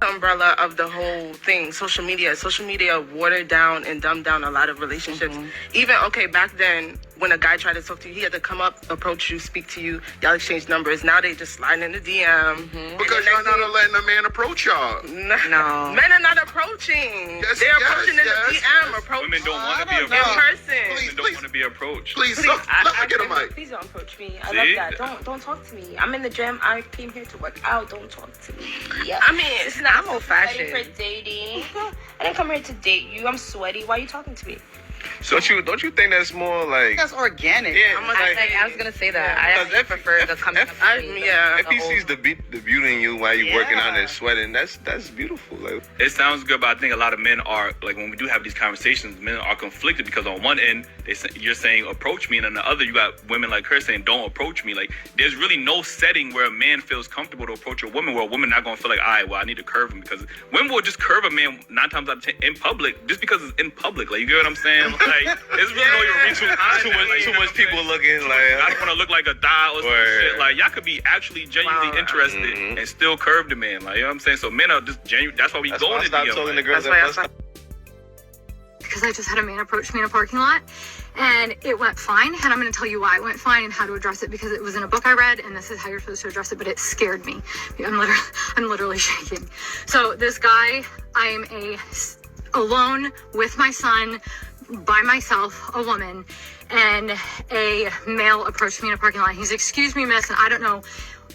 umbrella of the whole thing. Social media watered down and dumbed down a lot of relationships. Even back then when a guy tried to talk to you, he had to come up, approach you, speak to you, y'all exchange numbers. Now they just slide in the DM. Because y'all not letting a man approach y'all. No. Men are not approaching. They're approaching in the DM. Approach. Women don't want to be approached. In person. Women don't want to be approached. Please, let me get a mic. Please don't approach me. I love that. Don't talk to me. I'm in the gym. I came here to work out. Don't talk to me. Yeah. I mean, it's not. I'm old-fashioned. For dating. I didn't come here to date you. I'm sweaty. Why are you talking to me? So don't you think that's more like... That's organic. Yeah, I was going to say that. I prefer the coming up to me. If he sees the beauty in you while you working out and sweating, that's beautiful. Like, it sounds good, but I think a lot of men are, like, when we do have these conversations, men are conflicted because on one end, you're saying, approach me, and on the other, you got women like her saying, don't approach me. Like, there's really no setting where a man feels comfortable to approach a woman where a woman not going to feel like, all right, well, I need to curve him, because women will just curve a man 9 times out of 10 in public just because it's in public. Like, you get what I'm saying? Like, there's really no reason too much people looking like, I don't want to look like a doll or some shit. Like, y'all could be actually genuinely interested and still curve the man. Like, you know what I'm saying? So men are just genuine. That's why we go in the DM. The girls because I just had a man approach me in a parking lot and it went fine, and I'm going to tell you why it went fine and how to address it, because it was in a book I read and this is how you're supposed to address it, but it scared me. I'm literally shaking. So this guy, I'm alone with my son, by myself, a woman, and a male approached me in a parking lot. He's, excuse me, miss, and I don't know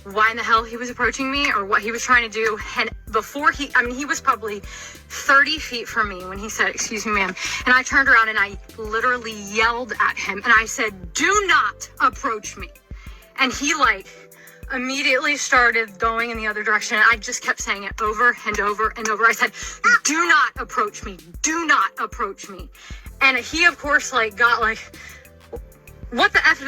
why in the hell he was approaching me or what he was trying to do. And before he was probably 30 feet from me when he said, excuse me, ma'am. And I turned around and I literally yelled at him and I said, do not approach me. And he immediately started going in the other direction. And I just kept saying it over and over and over. I said, do not approach me. Do not approach me. And he, of course, got what the F?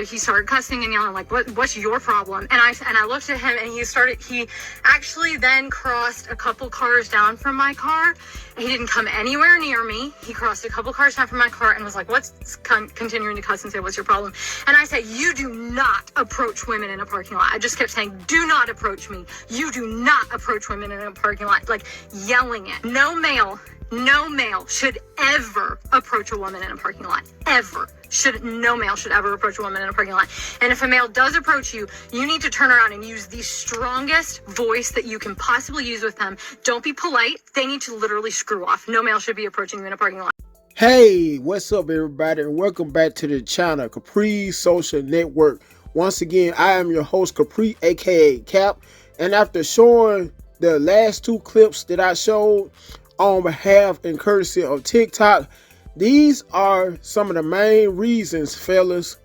He started cussing and yelling, what's your problem? And I looked at him and he actually then crossed a couple cars down from my car. He didn't come anywhere near me. He crossed a couple cars down from my car and was like, continuing to cuss and say, what's your problem? And I said, you do not approach women in a parking lot. I just kept saying, do not approach me. You do not approach women in a parking lot, yelling it. No male should ever approach a woman in a parking lot. Ever. No male should ever approach a woman in a parking lot. And if a male does approach you, you need to turn around and use the strongest voice that you can possibly use with them. Don't be polite. They need to literally screw off. No male should be approaching you in a parking lot. Hey, what's up, everybody, and welcome back to the channel, Capri Social Network. Once again, I am your host, Capri, aka Cap. And after showing the last 2 clips that I showed on behalf and courtesy of TikTok, these are some of the main reasons, fellas,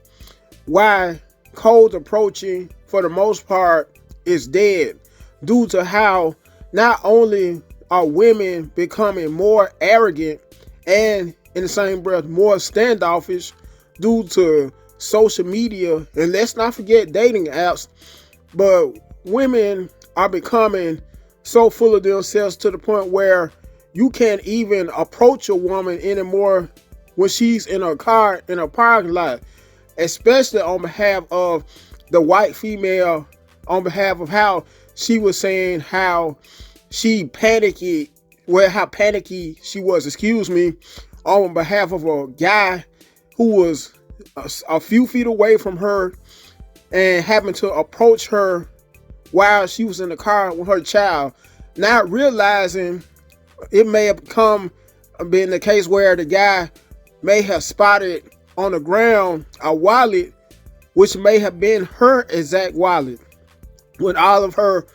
why cold approaching, for the most part, is dead. Due to how not only are women becoming more arrogant and, in the same breath, more standoffish due to social media, and let's not forget dating apps, but women are becoming so full of themselves to the point where you can't even approach a woman anymore when she's in her car in a parking lot, especially on behalf of the white female, on behalf of how she was saying how panicky she was, on behalf of a guy who was a few feet away from her and having to approach her while she was in the car with her child, not realizing it may have been the case where the guy may have spotted on the ground a wallet, which may have been her exact wallet, with all of her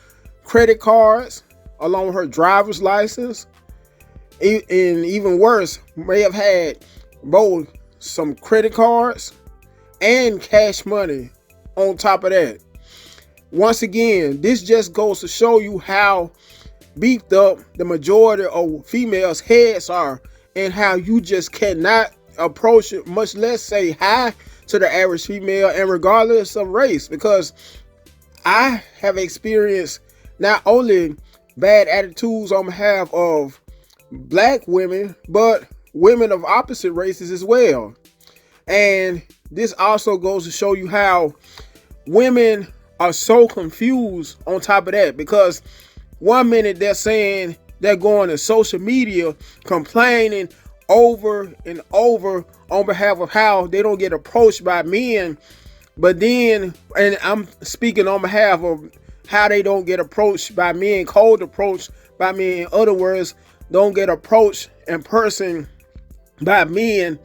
credit cards, along with her driver's license, and even worse, may have had both some credit cards and cash money on top of that. Once again, this just goes to show you how beefed up the majority of females' heads are, and how you just cannot approach it, much less say hi to the average female, and regardless of race, because I have experienced not only bad attitudes on behalf of black women, but women of opposite races as well. And this also goes to show you how women are so confused on top of that, because 1 minute they're saying they're going to social media complaining over and over on behalf of how they don't get approached by men. But then, and I'm speaking on behalf of how they don't get approached by men, cold approach by men. In other words, don't get approached in person by men,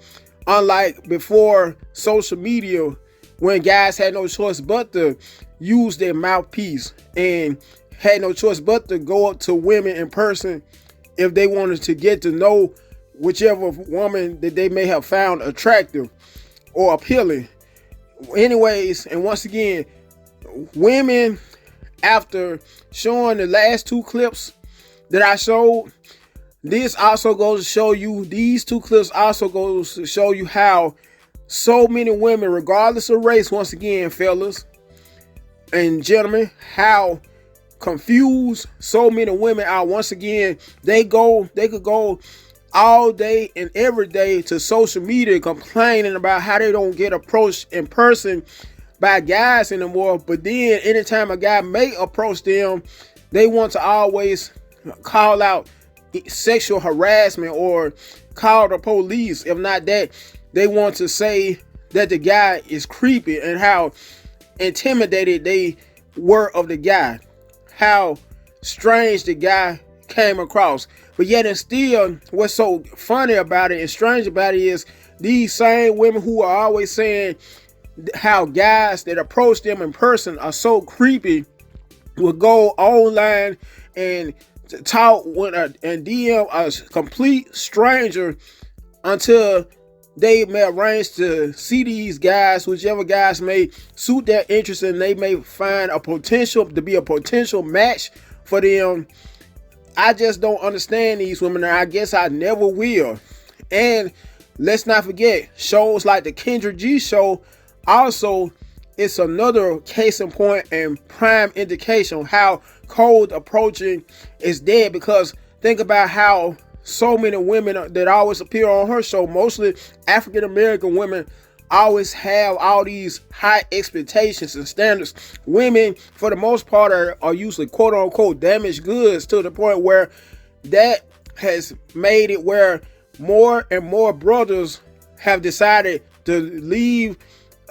unlike before social media, when guys had no choice but to use their mouthpiece and had no choice but to go up to women in person if they wanted to get to know whichever woman that they may have found attractive or appealing. Anyways, and once again, women, after showing the last 2 clips that I showed, this also goes to show you, these 2 clips also goes to show you how so many women, regardless of race, once again, fellas and gentlemen, how confused so many women are. Once again, they could go all day and every day to social media complaining about how they don't get approached in person by guys anymore. But then anytime a guy may approach them, they want to always call out sexual harassment or call the police. If not that, they want to say that the guy is creepy and how intimidated they were of the guy, how strange the guy came across. But yet and still, what's so funny about it and strange about it is these same women who are always saying how guys that approach them in person are so creepy will go online and talk with and DM a complete stranger until they may arrange to see these guys, whichever guys may suit their interest, and they may find a potential to be a potential match for them. I just don't understand these women, and I guess I never will. And let's not forget, shows like the Kendra G show also, it's another case in point and prime indication how cold approaching is dead. Because think about how so many women that always appear on her show, mostly African American women, always have all these high expectations and standards. Women, for the most part, are usually quote unquote damaged goods, to the point where that has made it where more and more brothers have decided to leave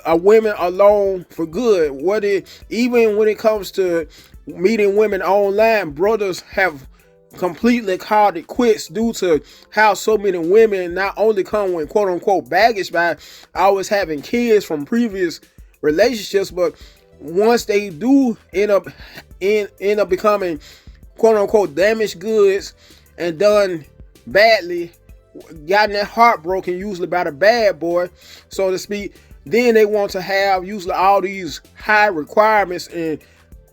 women alone for good. Even when it comes to meeting women online, brothers have completely called it quits due to how so many women not only come with quote unquote baggage by always having kids from previous relationships, but once they do end up becoming quote unquote damaged goods and done badly, gotten their heart broken usually by the bad boy, so to speak, then they want to have usually all these high requirements and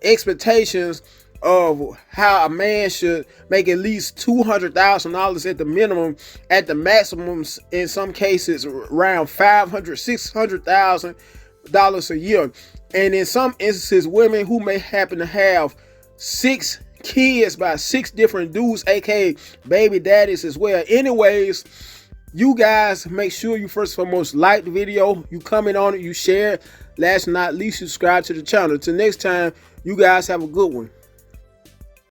expectations of how a man should make at least $200,000 at the minimum, at the maximum in some cases around $500,000-$600,000 a year. And in some instances, women who may happen to have 6 kids by 6 different dudes, aka baby daddies as well. Anyways, you guys make sure you first and foremost like the video, you comment on it, you share it. Last but not least, subscribe to the channel. Till next time, you guys have a good one.